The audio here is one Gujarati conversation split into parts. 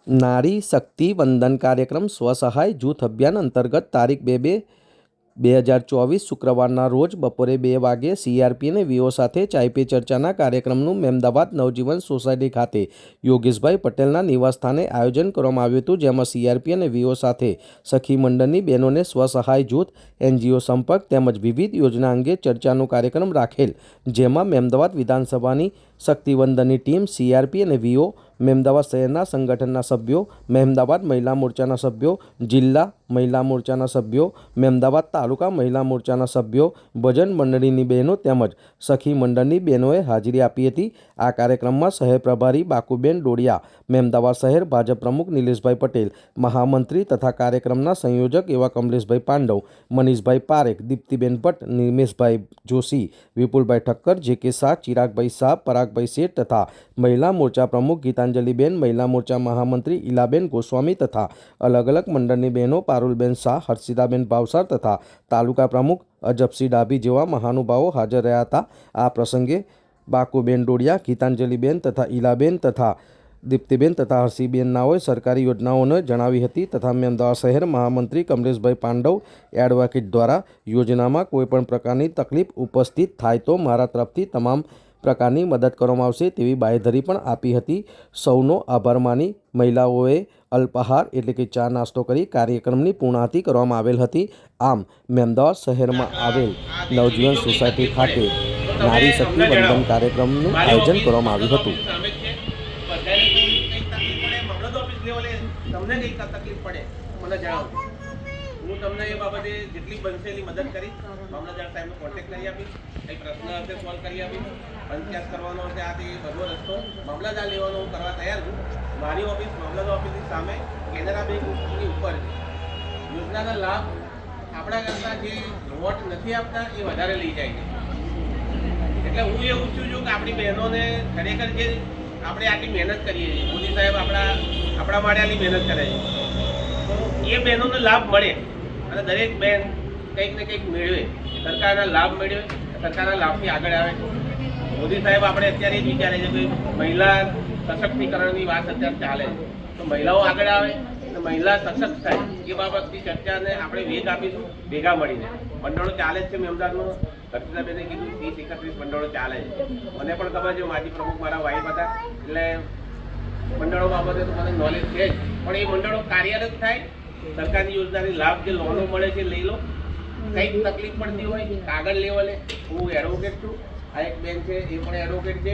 નારી શક્તિ વંદન કાર્યક્રમ સ્વસહાય જૂથ અભિયાન અંતર્ગત તારીખ 2/2/2024 શુક્રવારના રોજ બપોરે 2 વાગ્યે સીઆરપી અને વીઓ સાથે ચાય પે ચર્ચાના કાર્યક્રમનું મહેમદાવાદ નવજીવન સોસાયટી ખાતે યોગેશભાઈ પટેલના નિવાસસ્થાને આયોજન કરવામાં આવ્યું હતું, જેમાં સીઆરપી અને વીઓ સાથે સખી મંડળની બહેનોને સ્વસહાય જૂથ, એનજીઓ સંપર્ક તેમજ વિવિધ યોજના અંગે ચર્ચાનો કાર્યક્રમ રાખેલ, જેમાં મહેમદાવાદ વિધાનસભાની શક્તિવંદનની ટીમ, સીઆરપી અને વીઓ, મહેમદાવાદ શહેરના સંગઠનના સભ્યો, મહેમદાવાદ મહિલા મોરચાના સભ્યો, જિલ્લા મહિલા મોરચાના સભ્યો, મહેમદાવાદ તાલુકા મહિલા મોરચાના સભ્યો, ભજન મંડળીની બહેનો તેમજ સખી મંડળની બહેનોએ હાજરી આપી હતી। આ કાર્યક્રમમાં શહેર પ્રભારી બાકુબેન ડોડિયા, મહેમદાવાદ શહેર ભાજપ પ્રમુખ નિલેશભાઈ પટેલ, મહામંત્રી તથા કાર્યક્રમના સંયોજક એવા કમલેશભાઈ પાંડવ, મનીષભાઈ પારેખ, દીપ્તિબેન ભટ્ટ, નિમેશભાઈ જોશી, વિપુલભાઈ ઠક્કર, જે.કે. શાહ, ચિરાગભાઈ શાહ, પરાગભાઈ શેઠ તથા મહિલા મોરચા પ્રમુખ ગીતાંજલિબેન, મહિલા મોરચા મહામંત્રી ઈલાબેન ગોસ્વામી તથા અલગ અલગ મંડળની બહેનો પારુલબેન શાહ, હર્ષિદાબેન ભાવસાર તથા તાલુકા પ્રમુખ અજબસિંહ ડાભી જેવા મહાનુભાવો હાજર રહ્યા હતા। આ પ્રસંગે બાકુબેન ડોડિયા, ગીતાંજલિબેન તથા ઈલાબેન તથા દીપ્તિબેન તથા હર્ષિબેનનાઓએ સરકારી યોજનાઓને જણાવી હતી તથા મહેમદાવાદ શહેર મહામંત્રી કમલેશભાઈ પાંડવ એડવોકેટ દ્વારા યોજનામાં કોઈપણ પ્રકારની તકલીફ ઉપસ્થિત થાય તો મારા તરફથી તમામ પ્રકારની મદદ કરવામાં આવશે તેવી બાંયધરી પણ આપી હતી। સૌનો આભાર માની મહિલાઓએ અલ્પાહાર એટલે કે ચા નાસ્તો કરી કાર્યક્રમની પૂર્ણાહુતિ કરવામાં આવેલ હતી। આમ મહેમદાવાદ શહેરમાં આવેલ નવજીવન સોસાયટી ખાતે નારી શક્તિ વંદન કાર્યક્રમનું આયોજન કરવામાં આવ્યું હતું। તમને કઈ તકલીફ પડે મને જણાવો, હું તમને એ બાબતે જેટલી બનશે એટલી મદદ કરી મામલતદાર સાહેબનો કોન્ટેક્ટ કરી આપીશ, કંઈ પ્રશ્ન હશે સોલ્વ કરી આપીશ, પંચાયત કરવાનો હશે આ તે બધો રસ્તો મામલતદાર લેવાનો હું કરવા તૈયાર છું। મારી ઓફિસ મામલતદાર ઓફિસની સામે કેનરા બેંકની ઉપર છે। યોજનાના લાભ આપણા કરતાં જે વોટ નથી આપતા એ વધારે લઈ જાય છે, એટલે હું એવું ઈચ્છું છું કે આપણી બહેનોને ખરેખર જે આપણે આટલી મહેનત કરીએ છીએ, મોદી સાહેબ આપણા માટે આટલી મહેનત કરે છે, તો એ બહેનોને લાભ મળે અને દરેક બહેન કંઈક ને કંઈક મેળવે, સરકારના લાભ મેળવે, સરકારના લાભથી આગળ આવે। મોદી સાહેબ આપણે અત્યારે જ વિચારે છે કે મહિલા સશક્તિકરણની વાત અત્યારે ચાલે છે, તો મહિલાઓ આગળ આવે અને મહિલા સશક્ત થાય એ બાબતની ચર્ચાને આપણે વેગ આપીશું ભેગા મળીને। મંડળો ચાલે જ છે મહેમદાવાદમાં, હર્ષિદાબેને કીધું 30-31 મંડળો ચાલે છે, મને પણ ખબર છે, માજી પ્રમુખ મારા વાઇફ હતા, એટલે મંડળો બાબતે તો મને નોલેજ છે જ, પણ એ મંડળો કાર્યરત થાય, સરકારની યોજનાની લાભ જે લોનો મળે છે લઈ લો, કંઈક તકલીફ પડતી હોય કાગળ લેવલે હું એડવોકેટ છું, આ એક બેન છે એ પણ એડવોકેટ છે,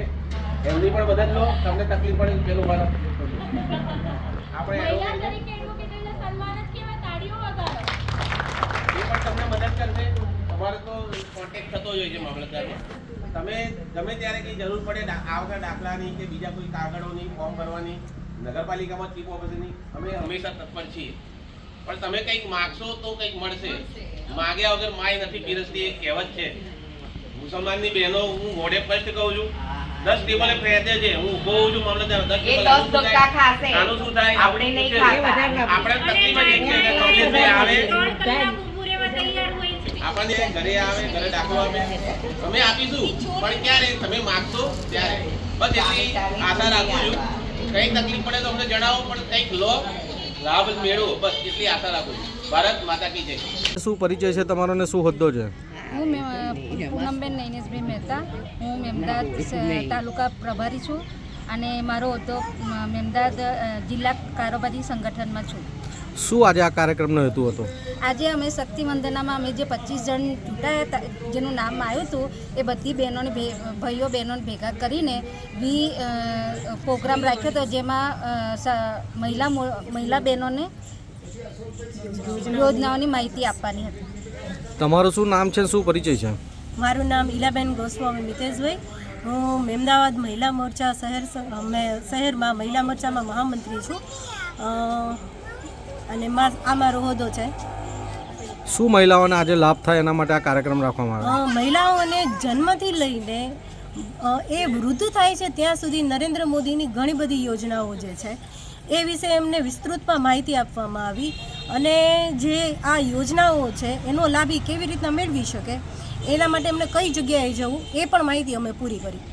એમની પણ મદદ લો, તમને તકલીફ પડે પેલું મારો આપણે એડવોકેટ એ પણ તમને મદદ કરશે। તમારે તો કોન્ટેક્ટ થતો જ હોય છે મામલતદારમાં, તમે ગમે ત્યારે કંઈ જરૂર પડે આવતા દાખલાની કે બીજા કોઈ કાગળોની ફોર્મ ભરવાની, નગરપાલિકામાં ચીફ ઓફિસરની અમે હંમેશા તત્પર છીએ, પણ તમે કંઈક માગશો તો કંઈક મળશે, માગ્યા વગર માય નથી પીરસતી એક કહેવત છે। મુસલમાનની બહેનો હું મોઢે સ્પષ્ટ કહું છું, 10 ટેબલે ફેરદે છે, હું ઊભો હોઉં છું મામલતદાર 10 ટેબલ આનું શું થાય આપણે તકલીફ જ એક છે કે કમલેશભાઈ આવે આપણને ઘરે આવે, ઘરે દાખલો આપે, અમે આપીશું, પણ ક્યારે તમે માગશો ત્યારે, બસ એટલી આશા રાખું છું। કંઈ તકલીફ પડે તો અમને જણાવો, પણ કંઈક લો, લાભ મેળવો, બસ એટલી આશા રાખું છું। ભારત માતા કી જય। શું પરિચય છે તમારો ને શું હોદ્દો છે? હું પૂનમબેન નૈનેશભાઈ મહેતા, હું મહેમદાવાદ તાલુકા પ્રભારી છું અને મારો હોદ્દો મહેમદાવાદ જિલ્લા કારોબારી સંગઠનમાં છું। શું આજે આ કાર્યક્રમનો હેતુ હતો? આજે અમે શક્તિ વંદનામાં અમે જે 25 જણ ચૂંટાયા હતા, જેનું નામ આવ્યું હતું, એ બધી બહેનોને ભાઈઓ બહેનોને ભેગા કરીને પ્રોગ્રામ રાખ્યો હતો, જેમાં મહિલા બહેનોને યોજનાઓની માહિતી આપવાની હતી। તમારું શું નામ છે, શું પરિચય છે? મારું નામ ઈલાબેન ગોસ્વામી મિતેશભાઈ, હું મહેમદાવાદ મહિલા મોરચા શહેરમાં મહિલા મોરચામાં મહામંત્રી છું અને આ મારો હોદ્દો છે। શું મહિલાઓને આજે લાભ થાય એના માટે આ કાર્યક્રમ રાખવામાં આવ્યો? મહિલાઓને જન્મથી લઈને એ વૃદ્ધ થાય છે ત્યાં સુધી નરેન્દ્ર મોદીની ઘણી બધી યોજનાઓ જે છે એ વિશે એમને વિસ્તૃતમાં માહિતી આપવામાં આવી અને જે આ યોજનાઓ છે એનો લાભ કેવી રીતના મેળવી શકે એના માટે એમને કઈ જગ્યાએ જવું એ પણ માહિતી અમે પૂરી કરી।